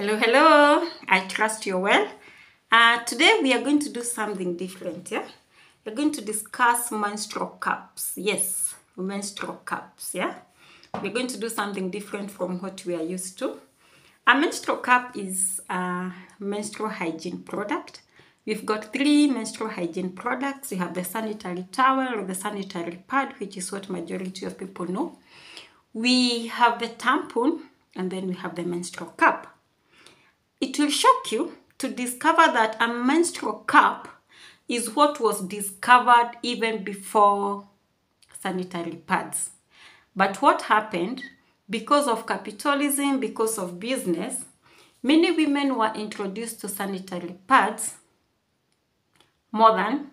Hello, hello. I trust you're well. Today we are going to do something different, yeah? We're going to discuss menstrual cups. Yes, menstrual cups, yeah? We're going to do something different from what we are used to. A menstrual cup is a menstrual hygiene product. We've got 3 menstrual hygiene products. We have the sanitary towel or the sanitary pad, which is what majority of people know. We have the tampon, and then we have the menstrual cup. It will shock you to discover that a menstrual cup is what was discovered even before sanitary pads. But what happened, because of capitalism, because of business, many women were introduced to sanitary pads more than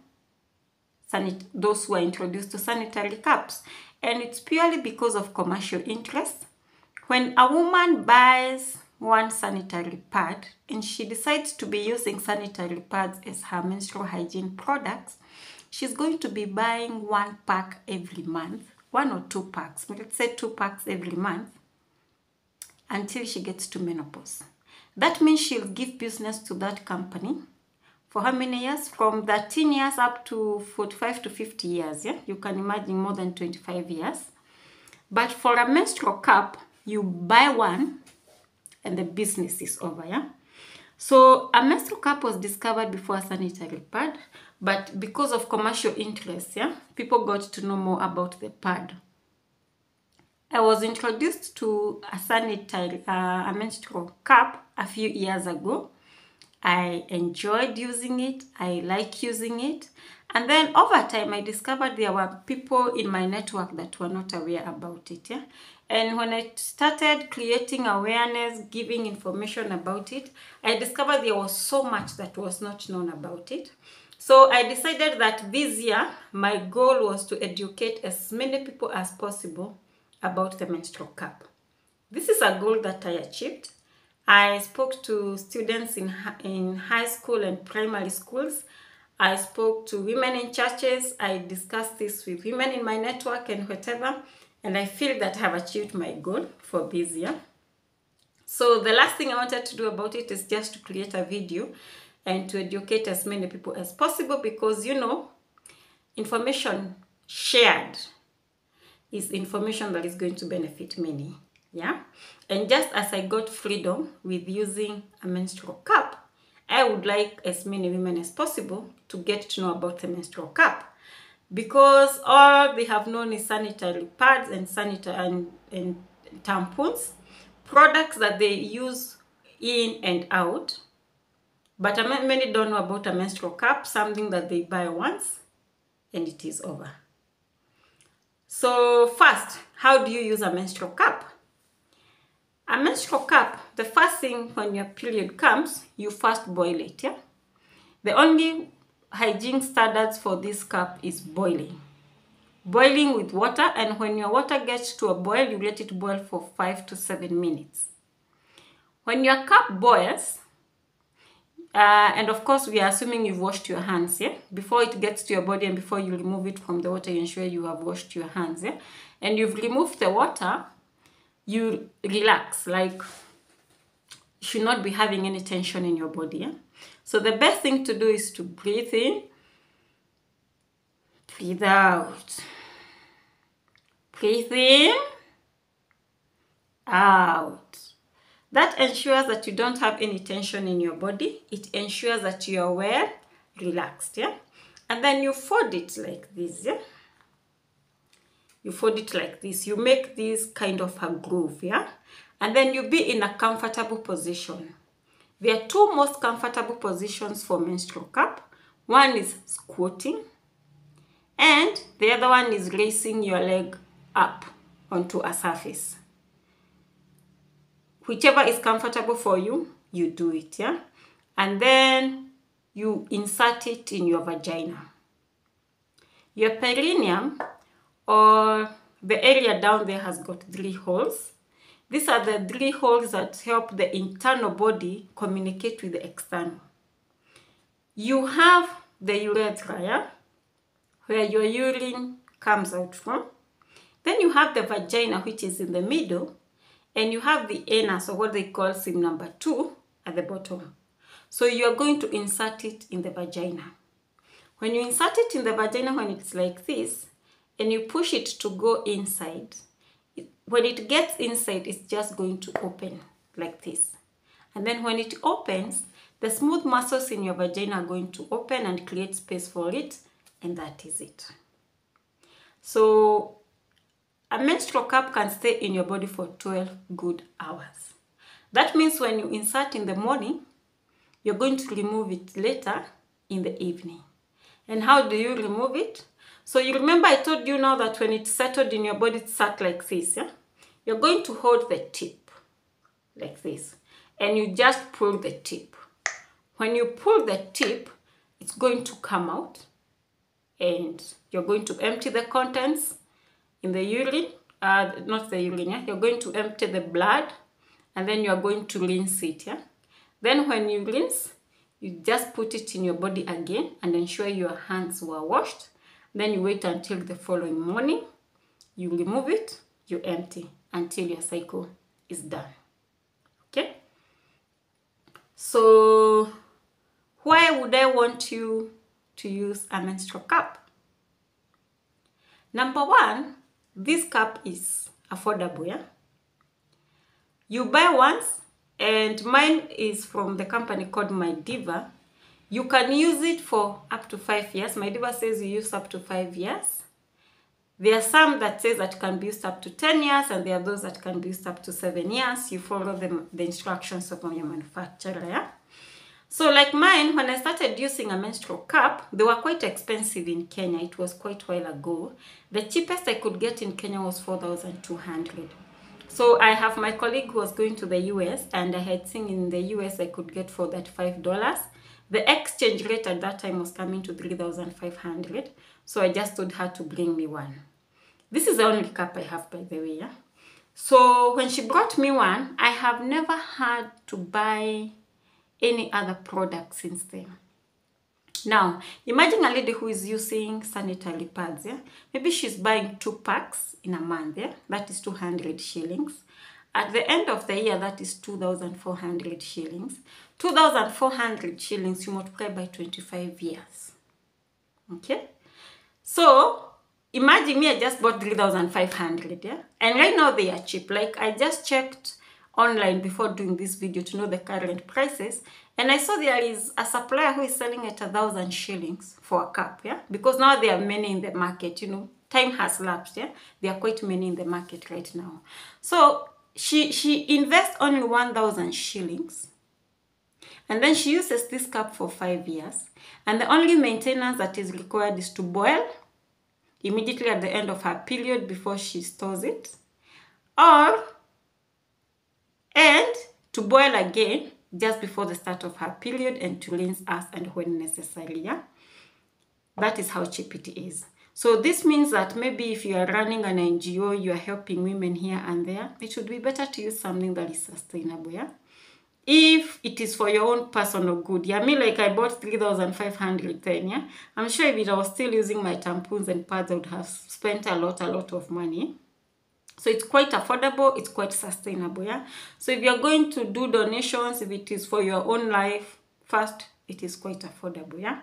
those who were introduced to sanitary cups. And it's purely because of commercial interest. When a woman buys one sanitary pad and she decides to be using sanitary pads as her menstrual hygiene products, she's going to be buying 1 pack every month, 1 or 2 packs, let's say 2 packs every month until she gets to menopause. That means she'll give business to that company for how many years? From 13 years up to 45 to 50 years, yeah? You can imagine more than 25 years. But for a menstrual cup, you buy one and the business is over, yeah? So a menstrual cup was discovered before a sanitary pad, but because of commercial interest, yeah, people got to know more about the pad. I was introduced to a menstrual cup a few years ago. I enjoyed using it. I like using it. And then over time, I discovered there were people in my network that were not aware about it. Yeah? And when I started creating awareness, giving information about it, I discovered there was so much that was not known about it. So I decided that this year, my goal was to educate as many people as possible about the menstrual cup. This is a goal that I achieved. I spoke to students in high school and primary schools. I spoke to women in churches. I discussed this with women in my network and whatever. And I feel that I have achieved my goal for this year. So the last thing I wanted to do about it is just to create a video and to educate as many people as possible, because, you know, information shared is information that is going to benefit many. Yeah, and just as I got freedom with using a menstrual cup, I would like as many women as possible to get to know about the menstrual cup, because all they have known is sanitary pads and tampons, products that they use in and out. But many don't know about a menstrual cup, something that they buy once and it is over. So first, how do you use a menstrual cup? A menstrual cup, the first thing when your period comes, you first boil it, yeah? The only hygiene standards for this cup is boiling. Boiling with water, and when your water gets to a boil, you let it boil for 5 to 7 minutes. When your cup boils, and of course we are assuming you've washed your hands, yeah? Before it gets to your body and before you remove it from the water, you ensure you have washed your hands, yeah? And you've removed the water, you relax, like you should not be having any tension in your body. Yeah? So the best thing to do is to breathe in, breathe out, breathe in, out. That ensures that you don't have any tension in your body. It ensures that you are well relaxed. Yeah? And then you fold it like this. Yeah? You fold it like this. You make this kind of a groove, yeah? And then you be in a comfortable position. There are 2 most comfortable positions for menstrual cup. One is squatting, and the other one is raising your leg up onto a surface. Whichever is comfortable for you, you do it, yeah? And then you insert it in your vagina. Your perineum, or the area down there, has got 3 holes. These are the 3 holes that help the internal body communicate with the external. You have the urethra, yeah? Where your urine comes out from. Then you have the vagina, which is in the middle. and you have the anus, or what they call seam number 2, at the bottom. So you are going to insert it in the vagina. When you insert it in the vagina, when it's like this, and you push it to go inside, when it gets inside, it's just going to open like this. And then when it opens, the smooth muscles in your vagina are going to open and create space for it, and that is it. So a menstrual cup can stay in your body for 12 good hours. That means when you insert in the morning, you're going to remove it later in the evening. And how do you remove it? So you remember I told you now that when it's settled in your body, it sat like this, yeah? You're going to hold the tip like this, and you just pull the tip. When you pull the tip, it's going to come out, and you're going to empty the contents in the urine, not the urine, yeah? You're going to empty the blood, and then you're going to rinse it, yeah? Then when you rinse, you just put it in your body again and ensure your hands were washed. Then you wait until the following morning, you remove it, you empty until your cycle is done. Okay? So why would I want you to use a menstrual cup? Number one, this cup is affordable, yeah? You buy once, and mine is from the company called My Diva. You can use it for up to 5 years. My Diva says you use up to 5 years. There are some that says that can be used up to 10 years, and there are those that can be used up to 7 years. You follow the instructions of your manufacturer, yeah? So like mine, when I started using a menstrual cup, they were quite expensive in Kenya. It was quite a while ago. The cheapest I could get in Kenya was 4,200. So I have my colleague who was going to the US, and I had seen in the US I could get for that $5. The exchange rate at that time was coming to 3,500. So I just told her to bring me one. This is the only cup I have, by the way, yeah? So when she brought me one, I have never had to buy any other product since then. Now, imagine a lady who is using sanitary pads, yeah? Maybe she's buying 2 packs in a month, yeah? That is 200 shillings. At the end of the year, that is 2,400 shillings. 2,400 shillings, you multiply by 25 years. Okay? So, imagine me, I just bought 3,500, yeah? And right now they are cheap. Like, I just checked online before doing this video to know the current prices, and I saw there is a supplier who is selling at 1,000 shillings for a cup, yeah? Because now there are many in the market, you know, time has lapsed, yeah? There are quite many in the market right now. So she invests only 1,000 shillings, and then she uses this cup for 5 years, and the only maintenance that is required is to boil immediately at the end of her period before she stores it, and to boil again just before the start of her period, and to rinse as and when necessary, yeah? That is how cheap it is. So this means that maybe if you are running an NGO, you are helping women here and there, it would be better to use something that is sustainable, yeah? If it is for your own personal good, yeah? Me, like I bought 3,500 then, yeah? I'm sure if I was still using my tampons and pads, I would have spent a lot of money. So it's quite affordable, it's quite sustainable, yeah? So if you're going to do donations, if it is for your own life, first, it is quite affordable, yeah?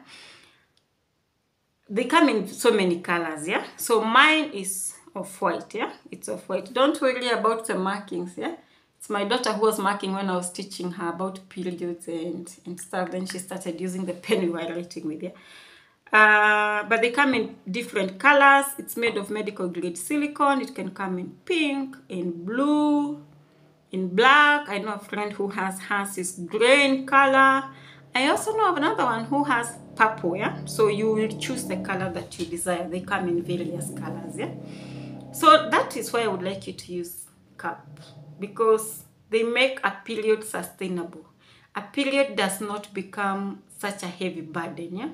They come in so many colors, yeah? So mine is off-white, yeah? It's off-white. Don't worry about the markings, yeah? It's my daughter who was marking when I was teaching her about periods and stuff. Then she started using the pen we were writing with, yeah? But they come in different colors. It's made of medical grade silicone. It can come in pink, in blue, in black. I know a friend who has hers is gray in color. I also know of another one who has purple, yeah? So you will choose the color that you desire. They come in various colors, yeah? So that is why I would like you to use cup, because they make a period sustainable. A period does not become such a heavy burden, yeah?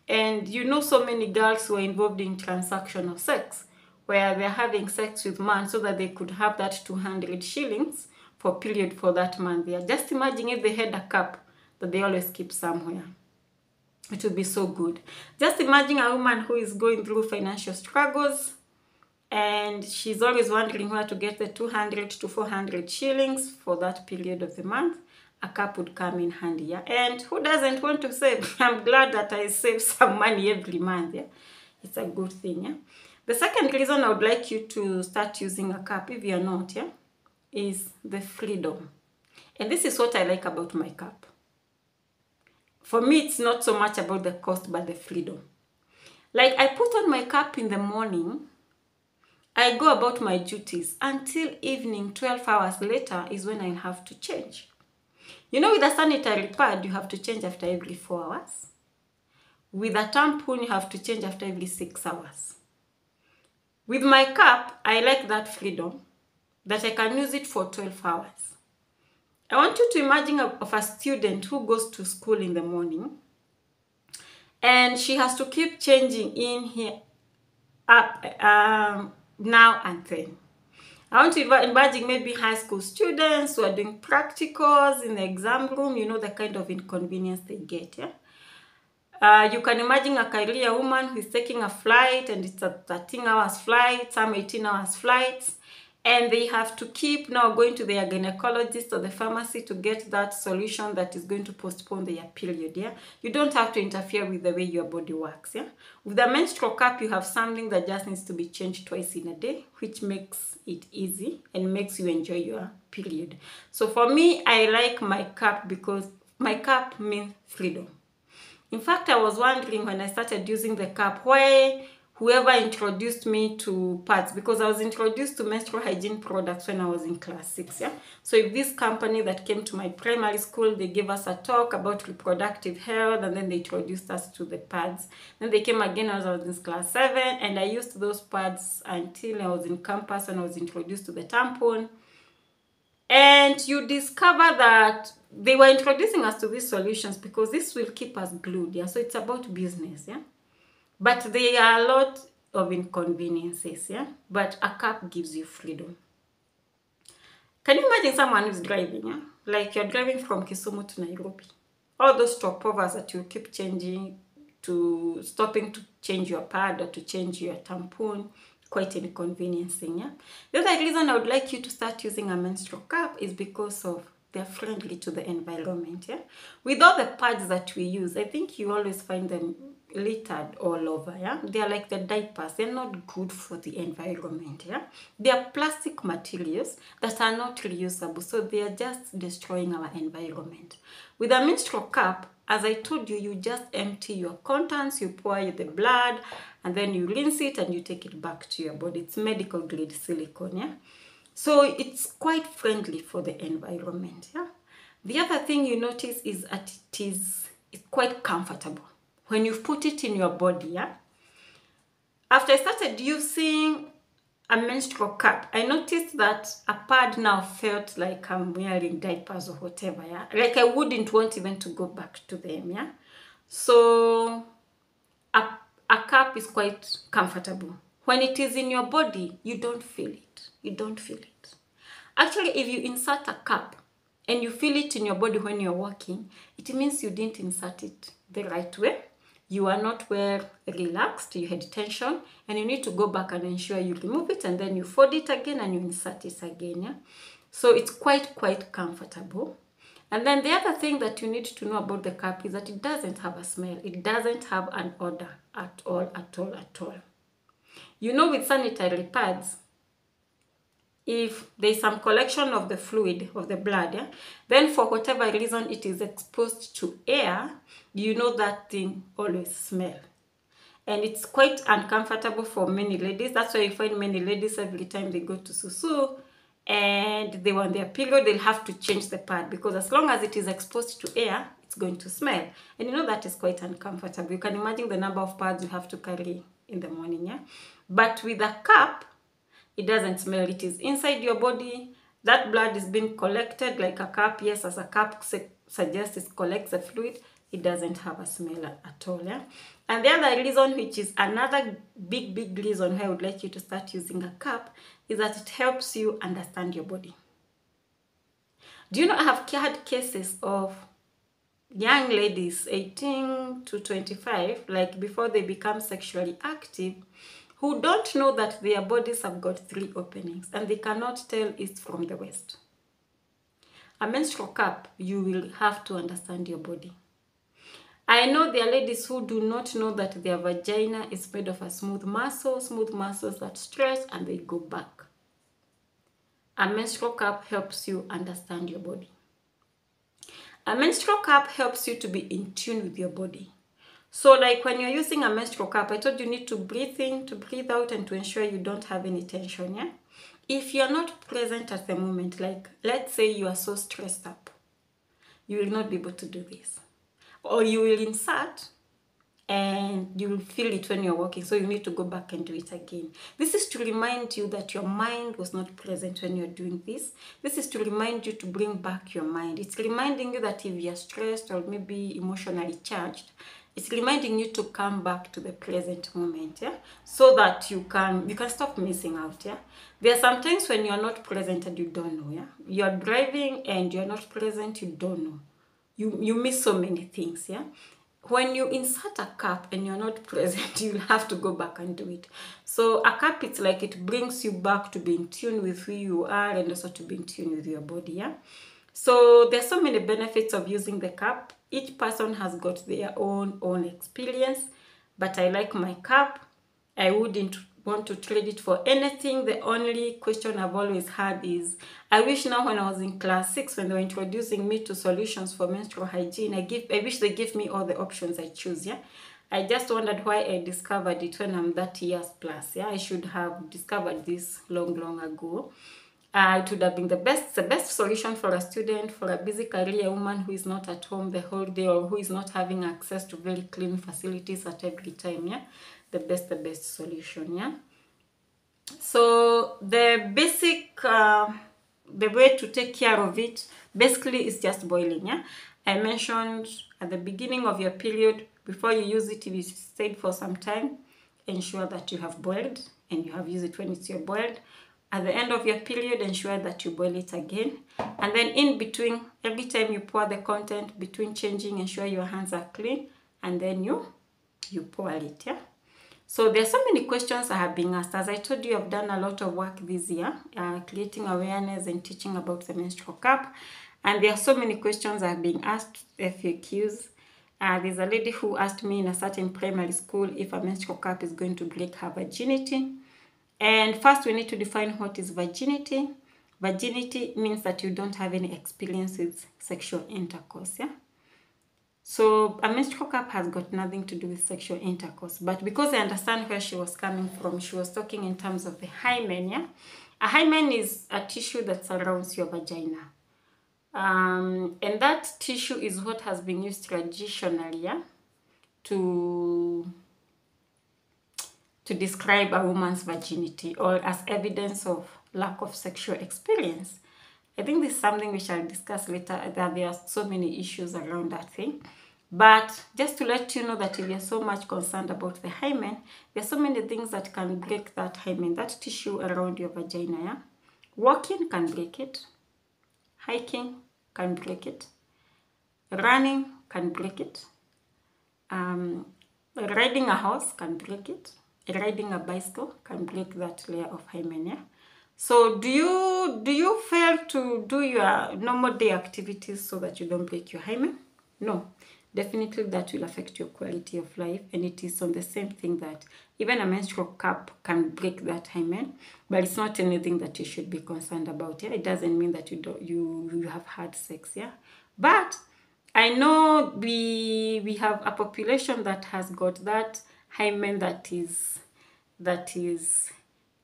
And you know so many girls who are involved in transactional sex, where they're having sex with men so that they could have that 200 shillings for period for that month. Yeah. Just imagine if they had a cup that they always keep somewhere. It would be so good. Just imagine a woman who is going through financial struggles, and she's always wondering where to get the 200 to 400 shillings for that period of the month. A cup would come in handy, yeah? And who doesn't want to save? I'm glad that I save some money every month, yeah? It's a good thing, yeah? The second reason I would like you to start using a cup, if you're not, yeah, is the freedom. And this is what I like about my cup. For me, it's not so much about the cost, but the freedom. Like, I put on my cup in the morning, I go about my duties until evening, 12 hours later is when I have to change. You know, with a sanitary pad, you have to change after every 4 hours. With a tampon, you have to change after every 6 hours. With my cup, I like that freedom, that I can use it for 12 hours. I want you to imagine of a student who goes to school in the morning and she has to keep changing in here up now and then. I want to imagine maybe high school students who are doing practicals in the exam room, you know, the kind of inconvenience they get, yeah? You can imagine a career woman who is taking a flight and it's a 13 hours flight, some 18 hours flights, and they have to keep now going to their gynecologist or the pharmacy to get that solution that is going to postpone their period, yeah? You don't have to interfere with the way your body works, yeah? With the menstrual cup, you have something that just needs to be changed twice in a day, which makes it easy and makes you enjoy your period. So for me, I like my cup because my cup means freedom. In fact, I was wondering when I started using the cup, why whoever introduced me to pads, because I was introduced to menstrual hygiene products when I was in class 6, yeah? So if this company that came to my primary school, they gave us a talk about reproductive health, and then they introduced us to the pads. Then they came again as I was in class 7, and I used those pads until I was in campus and I was introduced to the tampon. And you discover that they were introducing us to these solutions because this will keep us glued, yeah? So it's about business, yeah? But there are a lot of inconveniences, yeah? But a cup gives you freedom. Can you imagine someone who's driving, yeah? Like you're driving from Kisumu to Nairobi. All those stopovers that you keep changing, to stopping to change your pad or to change your tampon, quite inconveniencing, yeah? The other reason I would like you to start using a menstrual cup is because of they're friendly to the environment, yeah? With all the pads that we use, I think you always find them littered all over, yeah? They're like the diapers. They're not good for the environment, yeah? They are plastic materials that are not reusable, so they are just destroying our environment. With a menstrual cup, as I told you, you just empty your contents, you pour the blood, and then you rinse it and you take it back to your body. It's medical grade silicone, yeah? So it's quite friendly for the environment, yeah? The other thing you notice is that it's quite comfortable when you put it in your body, yeah? After I started using a menstrual cup, I noticed that a pad now felt like I'm wearing diapers or whatever, yeah? Like I wouldn't want even to go back to them, yeah? So a cup is quite comfortable. When it is in your body, you don't feel it. You don't feel it. Actually, if you insert a cup and you feel it in your body when you're walking, it means you didn't insert it the right way. You are not well relaxed, you had tension, and you need to go back and ensure you remove it, and then you fold it again and you insert it again, yeah? So it's quite comfortable. And then the other thing that you need to know about the cup is that it doesn't have a smell. It doesn't have an odor at all. You know, with sanitary pads, if there's some collection of the fluid, of the blood, yeah, then for whatever reason it is exposed to air, you know that thing always smells. And it's quite uncomfortable for many ladies. That's why you find many ladies every time they go to Susu and they want their period, they'll have to change the pad because as long as it is exposed to air, it's going to smell. And you know that is quite uncomfortable. You can imagine the number of pads you have to carry in the morning, yeah? But with a cup, it doesn't smell. It is inside your body. That blood is being collected like a cup. Yes, as a cup suggests, it collects the fluid. It doesn't have a smell at all, yeah? And the other reason, which is another big reason why I would like you to start using a cup, is that it helps you understand your body. Do you know I have had cases of young ladies 18 to 25, like before they become sexually active, who don't know that their bodies have got 3 openings and they cannot tell east from the west. A menstrual cup, you will have to understand your body. I know there are ladies who do not know that their vagina is made of a smooth muscles that stretch and they go back. A menstrual cup helps you understand your body. A menstrual cup helps you to be in tune with your body. So like when you're using a menstrual cup, I told you need to breathe in, to breathe out, and to ensure you don't have any tension, yeah? If you're not present at the moment, like let's say you are so stressed up, you will not be able to do this. Or you will insert and you will feel it when you're walking, so you need to go back and do it again. This is to remind you that your mind was not present when you're doing this. This is to remind you to bring back your mind. It's reminding you that if you're stressed or maybe emotionally charged, it's reminding you to come back to the present moment, yeah, so that you can stop missing out, yeah. There are some times when you're not present and you don't know, yeah. You're driving and you're not present, you don't know. You miss so many things, yeah. When you insert a cup and you're not present, you'll have to go back and do it. So a cup, it's like it brings you back to be in tune with who you are and also to be in tune with your body, yeah. So there's so many benefits of using the cup. Each person has got their own experience, but I like my cup. I wouldn't want to trade it for anything. The only question I've always had is, I wish now when I was in class 6, when they were introducing me to solutions for menstrual hygiene, I wish they give me all the options I choose, yeah. I just wondered why I discovered it when I'm 30 years plus, yeah. I should have discovered this long ago. It would have been the best solution for a student, for a busy career woman who is not at home the whole day or who is not having access to very clean facilities at every time, yeah. The best solution, yeah. So the basic, the way to take care of it, basically is just boiling, yeah. I mentioned at the beginning of your period, before you use it, if you stayed for some time, ensure that you have boiled and you have used it when it's your boiled. At the end of your period, ensure that you boil it again. And then in between, every time you pour the content, between changing, ensure your hands are clean. And then you pour it, yeah. So there's so many questions I have been asked. As I told you, I've done a lot of work this year, creating awareness and teaching about the menstrual cup. And there are so many questions I've been asked, FAQs. There's a lady who asked me in a certain primary school if a menstrual cup is going to break her virginity. And first we need to define what is virginity. Virginity means that you don't have any experience with sexual intercourse, yeah? So a menstrual cup has got nothing to do with sexual intercourse. But because I understand where she was coming from, she was talking in terms of the hymen, yeah? A hymen is a tissue that surrounds your vagina. And that tissue is what has been used traditionally, yeah, to describe a woman's virginity or as evidence of lack of sexual experience. I think this is something we shall discuss later, that there are so many issues around that thing. But just to let you know that if you're so much concerned about the hymen, there are so many things that can break that hymen, that tissue around your vagina, yeah? Walking can break it. Hiking can break it. Running can break it. Riding a horse can break it. Riding a bicycle can break that layer of hymen, yeah? So do you fail to do your normal day activities so that you don't break your hymen? No. Definitely that will affect your quality of life, and it is on the same thing that even a menstrual cup can break that hymen, but it's not anything that you should be concerned about, yeah? It doesn't mean that you have had sex, yeah? But I know we have a population that has got that hymen that is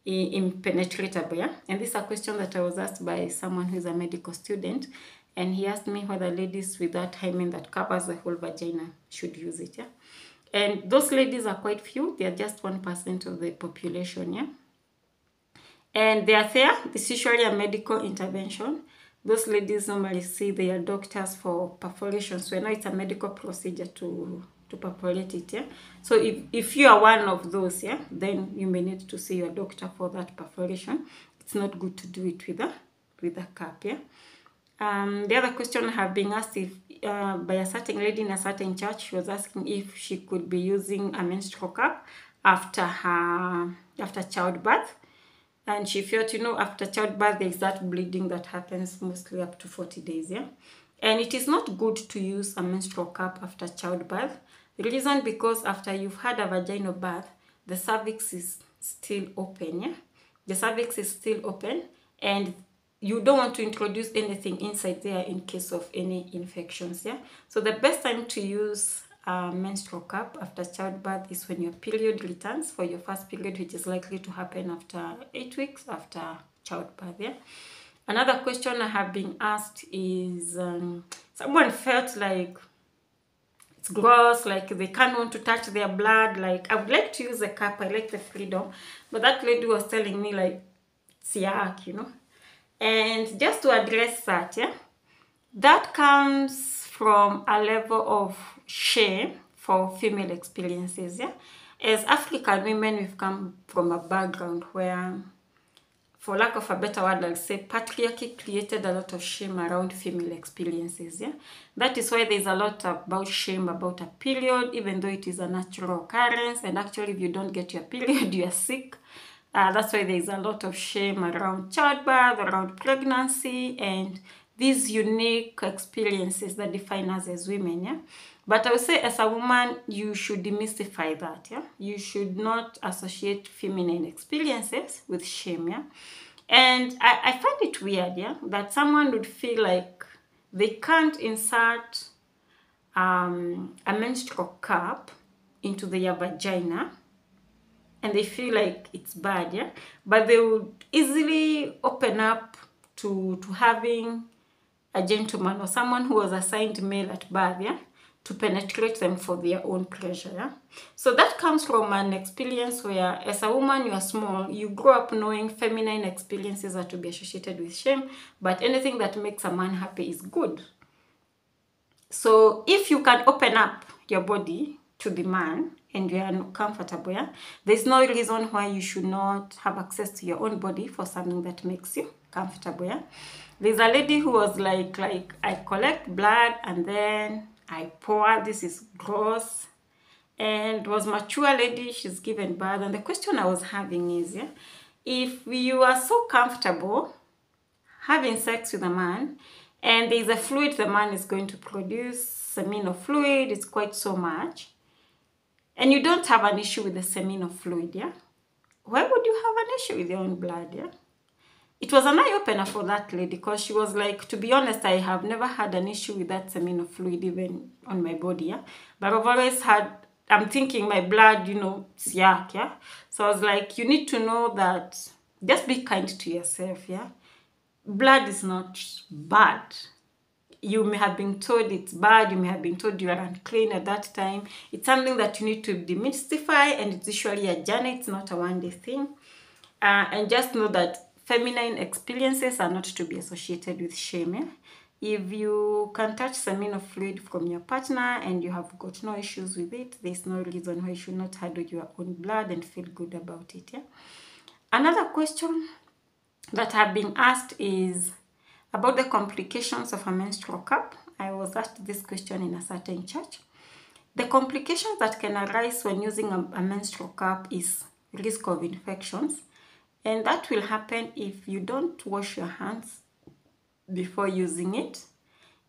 impenetrable, yeah? And this is a question that I was asked by someone who is a medical student, and he asked me whether ladies with that hymen that covers the whole vagina should use it, yeah? And those ladies are quite few. They are just 1% of the population, yeah? And they are there. It's usually a medical intervention. Those ladies normally see their doctors for perforation. So I know it's a medical procedure to perforate it, yeah? So if you are one of those, yeah, then you may need to see your doctor for that perforation. It's not good to do it with a cup, yeah? The other question I have been asked if by a certain lady in a certain church, she was asking if she could be using a menstrual cup after childbirth. And she felt, after childbirth, there's that bleeding that happens mostly up to 40 days, yeah? And it is not good to use a menstrual cup after childbirth. The reason because after you've had a vaginal birth, the cervix is still open, yeah? The cervix is still open, and you don't want to introduce anything inside there in case of any infections, yeah? So the best time to use a menstrual cup after childbirth is when your period returns for your first period, which is likely to happen after 8 weeks after childbirth, yeah? Another question I have been asked is someone felt like it's gross, like they can't want to touch their blood. Like, I would like to use a cup, I like the freedom, but that lady was telling me like it's yuck, And just to address that, yeah, that comes from a level of shame for female experiences, yeah. As African women, we've come from a background where, for lack of a better word, I'll say patriarchy created a lot of shame around female experiences, yeah. That is why there's a lot about shame about a period, even though it is a natural occurrence, and actually if you don't get your period, you are sick. That's why there's a lot of shame around childbirth, around pregnancy, and these unique experiences that define us as women, yeah. But I would say as a woman, you should demystify that, yeah. You should not associate feminine experiences with shame, yeah. And I find it weird, yeah, that someone would feel like they can't insert a menstrual cup into their vagina, and they feel like it's bad, yeah? But they would easily open up to having a gentleman or someone who was assigned male at birth, yeah, to penetrate them for their own pleasure, yeah? So that comes from an experience where, as a woman, you are small, you grow up knowing feminine experiences are to be associated with shame, but anything that makes a man happy is good. So if you can open up your body to the man and you are comfortable, yeah, there's no reason why you should not have access to your own body for something that makes you comfortable, yeah. There's a lady who was like I collect blood and then I pour. This is gross. And was mature lady, she's given birth. And the question I was having is, yeah, if you are so comfortable having sex with a man and there's a fluid the man is going to produce, seminal fluid, it's quite so much, and you don't have an issue with the seminal fluid, yeah, why would you have an issue with your own blood, yeah? It was an eye-opener for that lady because she was like, to be honest, I have never had an issue with that seminal fluid even on my body, yeah? But I've always had, I'm thinking my blood, it's yuck, yeah? So I was like, you need to know that, just be kind to yourself, yeah? Blood is not bad. You may have been told it's bad, you may have been told you are unclean at that time. It's something that you need to demystify, and it's usually a journey, it's not a one-day thing. And just know that feminine experiences are not to be associated with shame. Eh? If you can touch seminal fluid from your partner and you have got no issues with it, there's no reason why you should not handle your own blood and feel good about it. Yeah? Another question that have been asked is about the complications of a menstrual cup. I was asked this question in a certain church. The complications that can arise when using a menstrual cup is risk of infections. And that will happen if you don't wash your hands before using it.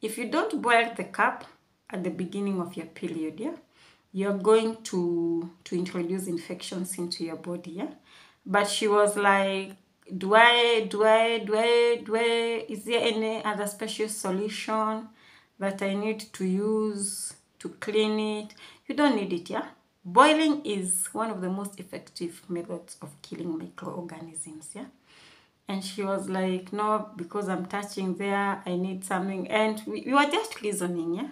If you don't boil the cup at the beginning of your period, yeah, you're going to introduce infections into your body, yeah. But she was like, is there any other special solution that I need to use to clean it? You don't need it, yeah. Boiling is one of the most effective methods of killing microorganisms, yeah. And she was like, no, because I'm touching there, I need something. And we were just reasoning, yeah.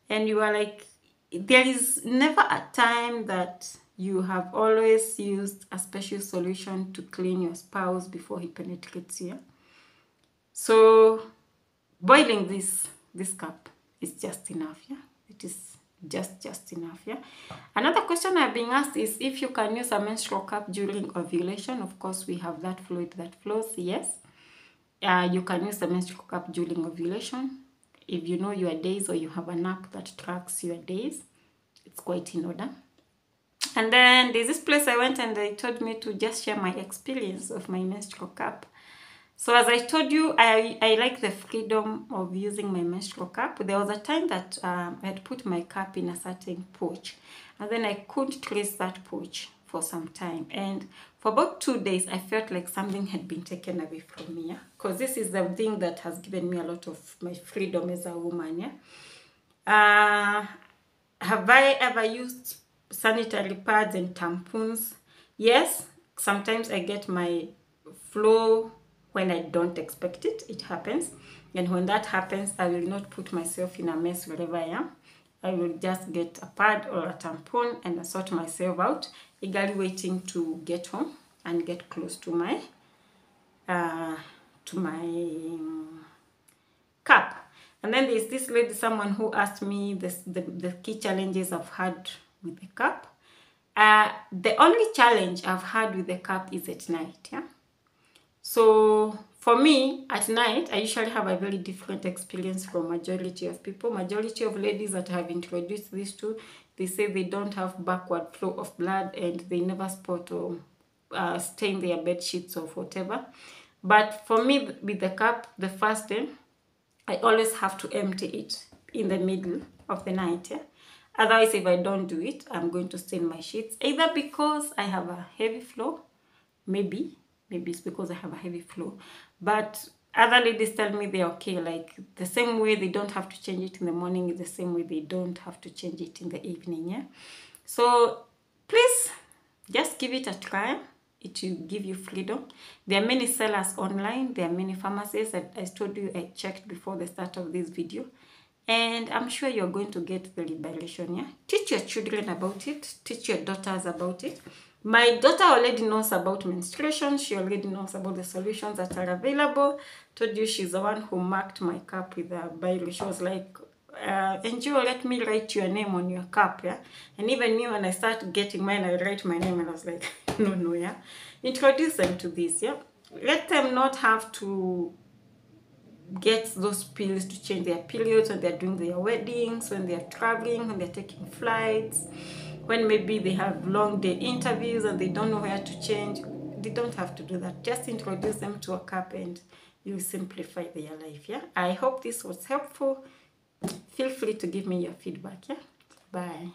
And you were like, there is never a time that you have always used a special solution to clean your spouse before he penetrates you. Yeah? So boiling this cup is just enough, yeah. It is just enough, yeah. Another question I've been asked is if you can use a menstrual cup during ovulation. Of course, we have that fluid that flows, yes. You can use the menstrual cup during ovulation. If you know your days or you have an app that tracks your days, it's quite in order. And then there's this place I went and they told me to just share my experience of my menstrual cup. So as I told you, I like the freedom of using my menstrual cup. There was a time that I had put my cup in a certain pouch, and then I couldn't trace that pouch for some time. And for about 2 days, I felt like something had been taken away from me. Because this is the thing that has given me a lot of my freedom as a woman. Have I ever used sanitary pads and tampons? Yes, sometimes I get my flow when I don't expect it. It happens. And when that happens, I will not put myself in a mess wherever I am. I will just get a pad or a tampon and sort myself out, eagerly waiting to get home and get close to my cup. And then there's this lady, someone who asked me the key challenges I've had with the cup. The only challenge I've had with the cup is at night. So for me, at night, I usually have a very different experience from majority of people. Majority of ladies that I have introduced this to, they say they don't have backward flow of blood and they never spot or stain their bed sheets or whatever. But for me, with the cup, the first day, I always have to empty it in the middle of the night. Otherwise, if I don't do it, I'm going to stain my sheets. Either because I have a heavy flow, maybe it's because I have a heavy flow. But other ladies tell me they're okay. Like the same way they don't have to change it in the morning is the same way they don't have to change it in the evening. So please just give it a try. It will give you freedom. There are many sellers online. There are many pharmacies. I told you I checked before the start of this video. And I'm sure you're going to get the liberation. Teach your children about it. Teach your daughters about it. My daughter already knows about menstruation. She already knows about the solutions that are available. Told you she's the one who marked my cup with a Bible. She was like, Angel, let me write your name on your cup. And even me, when I start getting mine, I write my name and I was like, no. Introduce them to this. Let them not have to get those pills to change their periods when they're doing their weddings, when they're traveling, when they're taking flights, when maybe they have long day interviews and they don't know where to change. They don't have to do that. Just introduce them to a cup and you simplify their life. I hope this was helpful. Feel free to give me your feedback. Bye.